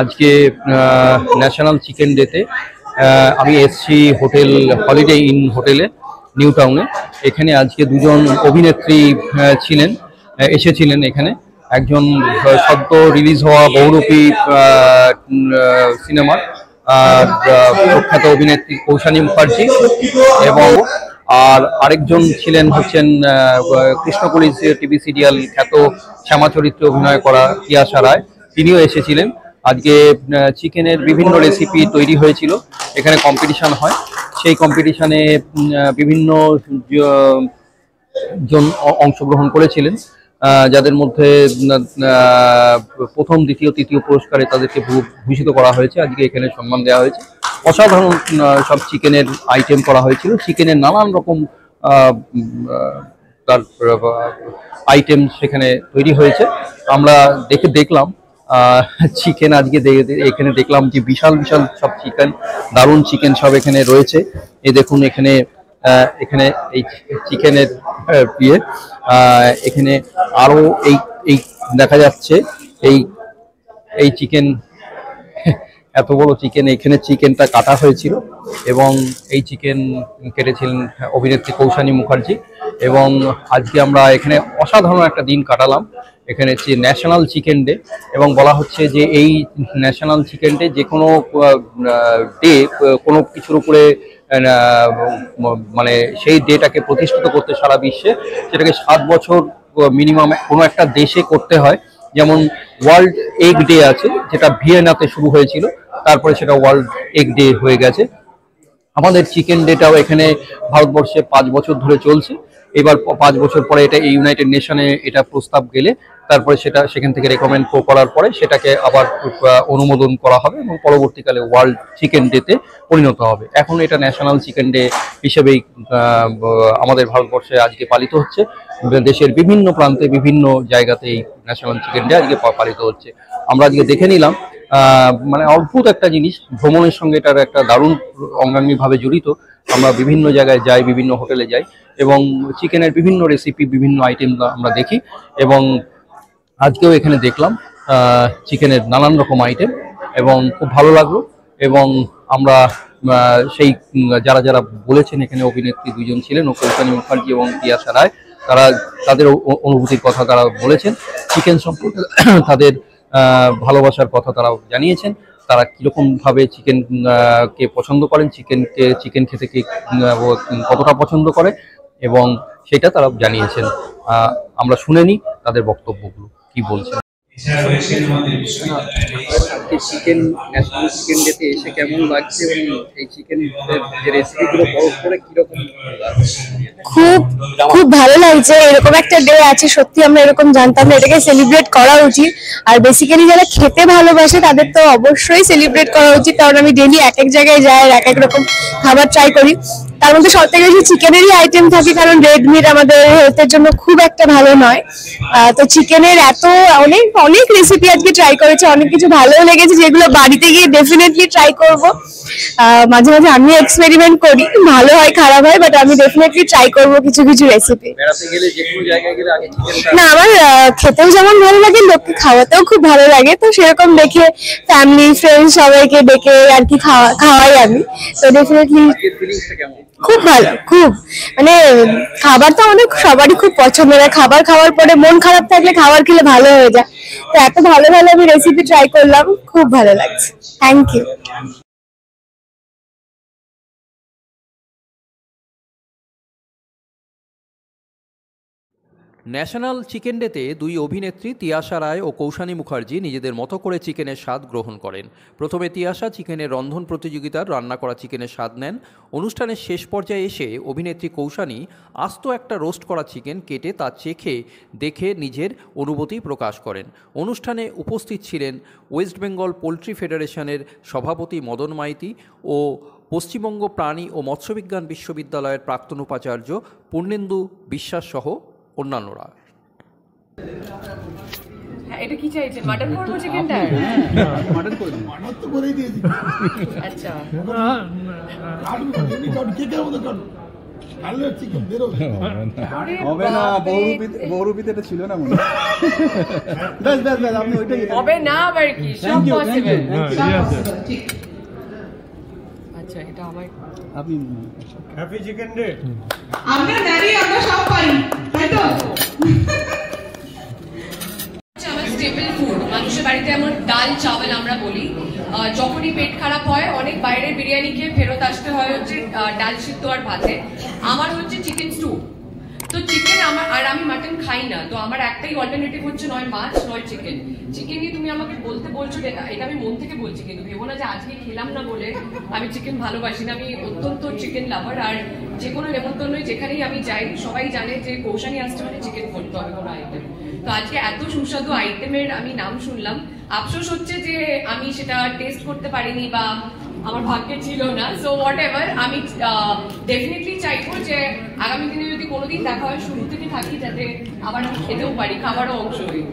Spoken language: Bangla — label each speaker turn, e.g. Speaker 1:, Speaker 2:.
Speaker 1: আজকে ন্যাশনাল চিকেন ডেতে আমি এসছি হোটেল হলিডে ইন হোটেলে নিউ টাউনে। এখানে আজকে দুজন অভিনেত্রী এসেছিলেন এখানে। একজন সদ্য রিলিজ হওয়া বহুরূপী সিনেমার প্রখ্যাত অভিনেত্রী কৌশানী মুখার্জি, এবং আরেকজন ছিলেন হচ্ছেন কৃষ্ণকুলি টিভি সিরিয়াল খ্যাত শ্যামা চরিত্রে অভিনয় করা তিয়াশা রায়, তিনিও এসেছিলেন। আজকে চিকেনের বিভিন্ন রেসিপি তৈরি হয়েছিল, এখানে কম্পিটিশন হয়। সেই কম্পিটিশনে বিভিন্ন জন অংশগ্রহণ করেছিলেন, যাদের মধ্যে প্রথম, দ্বিতীয়, তৃতীয় পুরস্কারে তাদেরকে ভূষিত করা হয়েছে। আজকে এখানে সম্মান দেওয়া হয়েছে। অসাধারণ সব চিকেনের আইটেম করা হয়েছিল। চিকেনের নানান রকম তার আইটেম সেখানে তৈরি হয়েছে। আমরা দেখলাম চিকেন। আজকে এখানে দেখলাম যে বিশাল বিশাল সব চিকেন, দারুণ চিকেন সব এখানে রয়েছে। এই দেখুন এখানে এই চিকেনের এখানে আরো এই দেখা যাচ্ছে এই চিকেন, এত বড় চিকেন। এখানে চিকেনটা কাটা হয়েছিল এবং এই চিকেন কেটেছিলেন অভিনেত্রী কৌশানী মুখার্জি। এবং আজকে আমরা এখানে অসাধারণ একটা দিন কাটালাম। এখানে হচ্ছে ন্যাশনাল চিকেন ডে, এবং বলা হচ্ছে যে এই ন্যাশনাল চিকেন ডে যে কোনো ডে কোনো কিছুর উপরে মানে সেই ডেটাকে প্রতিষ্ঠিত করতে সারা বিশ্বে সেটাকে 7 বছর মিনিমাম কোনো একটা দেশে করতে হয়। যেমন ওয়ার্ল্ড এগ ডে আছে, যেটা ভিয়েনাতে শুরু হয়েছিল, তারপরে সেটা ওয়ার্ল্ড এগ ডে হয়ে গেছে। আমাদের চিকেন ডেটাও এখানে ভারতবর্ষে 5 বছর ধরে চলছে। এবার 5 বছর পরে এটা ইউনাইটেড নেশনে এটা প্রস্তাব গেলে তারপরে সেখান থেকে রেকমেন্ড করার পরে সেটাকে আবার অনুমোদন করা হবে এবং পরবর্তীকালে ওয়ার্ল্ড চিকেন ডেতে পরিণত হবে। এখন এটা ন্যাশনাল চিকেন ডে হিসেবেই আমাদের ভারতবর্ষে আজকে পালিত হচ্ছে। দেশের বিভিন্ন প্রান্তে বিভিন্ন জায়গাতে এই ন্যাশনাল চিকেন ডে আজকে পালিত হচ্ছে। আমরা আজকে দেখে নিলাম মানে অদ্ভুত একটা জিনিস। ভ্রমণের সঙ্গে এটার একটা দারুণ অঙ্গাঙ্গিভাবে জড়িত। আমরা বিভিন্ন জায়গায় যাই, বিভিন্ন হোটেলে যাই এবং চিকেনের বিভিন্ন রেসিপি, বিভিন্ন আইটেম আমরা দেখি। এবং আজকেও এখানে দেখলাম চিকেনের নানান রকম আইটেম এবং খুব ভালো লাগলো। এবং আমরা সেই যারা বলেছেন, এখানে অভিনেত্রী দুজন ছিলেন, কৌশানী মুখার্জি এবং তিয়াশা রায়, তাদের অনুভূতির কথা তারা বলেছেন। চিকেন সম্পর্কে তাদের ভালোবাসার কথা তারা জানিয়েছেন। তারা কিরকম ভাবে চিকেন কে পছন্দ করেন, চিকেন খেতে কে কতটা পছন্দ করে, এবং সেটা তারা জানিয়েছেন। আমরা শুনে নিই তাদের বক্তব্যগুলো কি বলছেন। চিকেন ন্যাশনাল চিকেন ডেতে এসে কেমন লাগছে এবং এই চিকেন যে রেসিপিগুলো করে কিরকম?
Speaker 2: খুব ভালো লাগছে। এরকম একটা ডে আছে, সত্যি আমরা এরকম জানতাম না। এটাকে সেলিব্রেট করা উচিত। আর বেসিক্যালি যারা খেতে ভালোবাসে তাদের তো অবশ্যই সেলিব্রেট করা উচিত, কারণ আমি ডেলি এক এক জায়গায় যাই আর এক এক রকম খাবার ট্রাই করি। তার মধ্যে সব থেকে বেশি চিকেনেরই আইটেম থাকে, কারণ রেড মিট আমাদের হেলথের জন্য খুব একটা ভালো নয়। তো চিকেনের অনেক রেসিপি আজকে ট্রাই করেছে, অনেক কিছু ভালোও লেগেছে, যেগুলো বাড়িতে গিয়ে ডেফিনেটলি ট্রাই করব। মাঝে মাঝে আমি এক্সপেরিমেন্ট করি, ভালো হয় খারাপ হয়, বাট আমি ডেফিনেটলি ট্রাই করব কিছু কিছু রেসিপি। না, আমার খেতেও যেমন ভালো লাগে, লোককে খাওয়াতেও খুব ভালো লাগে। তো সেরকম দেখে ফ্যামিলি ফ্রেন্ড সবাইকে ডেকে আর কি খাওয়াই আমি। তো ডেফিনেটলি খুব ভালো। খুব মানে খাবার তো আমাদের সবারই খুব পছন্দের। খাবার খাওয়ার পরে মন খারাপ থাকলে খাবার খেলে ভালো হয়ে যায়। তো এত ভালো ভালো আমি রেসিপি ট্রাই করলাম, খুব ভালো লাগছে। Thank you.
Speaker 3: ন্যাশনাল চিকেন ডেতে দুই অভিনেত্রী তিয়াশা রায় ও কৌশানী মুখার্জি নিজেদের মতো করে চিকেনের স্বাদ গ্রহণ করেন। প্রথমে তিয়াশা চিকেনের রন্ধন প্রতিযোগিতার রান্না করা চিকেনের স্বাদ নেন। অনুষ্ঠানের শেষ পর্যায়ে এসে অভিনেত্রী কৌশানী আস্ত একটা রোস্ট করা চিকেন কেটে তা চেখে দেখে নিজের অনুভূতি প্রকাশ করেন। অনুষ্ঠানে উপস্থিত ছিলেন ওয়েস্ট বেঙ্গল পোলট্রি ফেডারেশনের সভাপতি মদন মাইতি ও পশ্চিমবঙ্গ প্রাণী ও মৎস্যবিজ্ঞান বিশ্ববিদ্যালয়ের প্রাক্তন উপাচার্য পূর্ণেন্দু বিশ্বাস সহ অন্যান্যরা।
Speaker 4: এটা কি চাইছেন? মাটন করবো চিকেনটা? মাটন করে দিন। মাটন তো করেই দিয়েছি। আচ্ছা।
Speaker 5: হবে না, বহুরূপীতে এটা ছিল না মনে হয়। ব্যাস ব্যাস ব্যাস, আপনি ওইটাই
Speaker 4: হবে না আবার কি, সব
Speaker 5: থ্যাংক ইউ
Speaker 4: পসিবল।
Speaker 5: ঠিক
Speaker 4: আচ্ছা এটা আমার
Speaker 5: আপনি
Speaker 6: হ্যাপি চিকেন ডে।
Speaker 7: আমরা নারী, আমরা সব পারি, তাই তো?
Speaker 4: আমার স্টেপল ফুড, মানুষের বাড়িতে এমন ডাল চাওয়াল আমরা বলি। যখনই পেট খারাপ হয় অনেক বাইরের বিরিয়ানি খেয়ে ফেরত আসতে হয় হচ্ছে ডাল সিদ্ধ আর ভাতে। আমার হচ্ছে চিকেন স্টু। তো চিকেন আমার, আর আমি মাটন খাই না, তো আমার একটাই অল্টারনেটিভ হচ্ছে নয় মাছ নয় চিকেন। চিকেন নিয়ে তুমি আমাকে বলতে বলছো, এটা আমি মন থেকে বলছি, কিন্তু ভেবো না যে আজকে খেলাম না বলে আমি চিকেন ভালোবাসি না। আমি অত্যন্ত চিকেন লাভার, আর যে কোনো নেমন্তন্নই যেখানেই আমি যাই সবাই জানে যে কৌশানী আসতে মানে চিকেন করতে হবে কোনো আইটেম। তো আজকে এত সুস্বাদু আইটেমের আমি নাম শুনলাম, আফসোস হচ্ছে যে আমি সেটা টেস্ট করতে পারিনি বা আমার ভাগ্যে ছিল না। সো হোয়াট এভার, আমি ডেফিনেটলি চাইবো যে আগামী দিনে যদি কোনোদিন দেখা হয় শুরু থেকে থাকি, যাতে আবার আমি খেতেও পারি, খাবারও অংশ হই।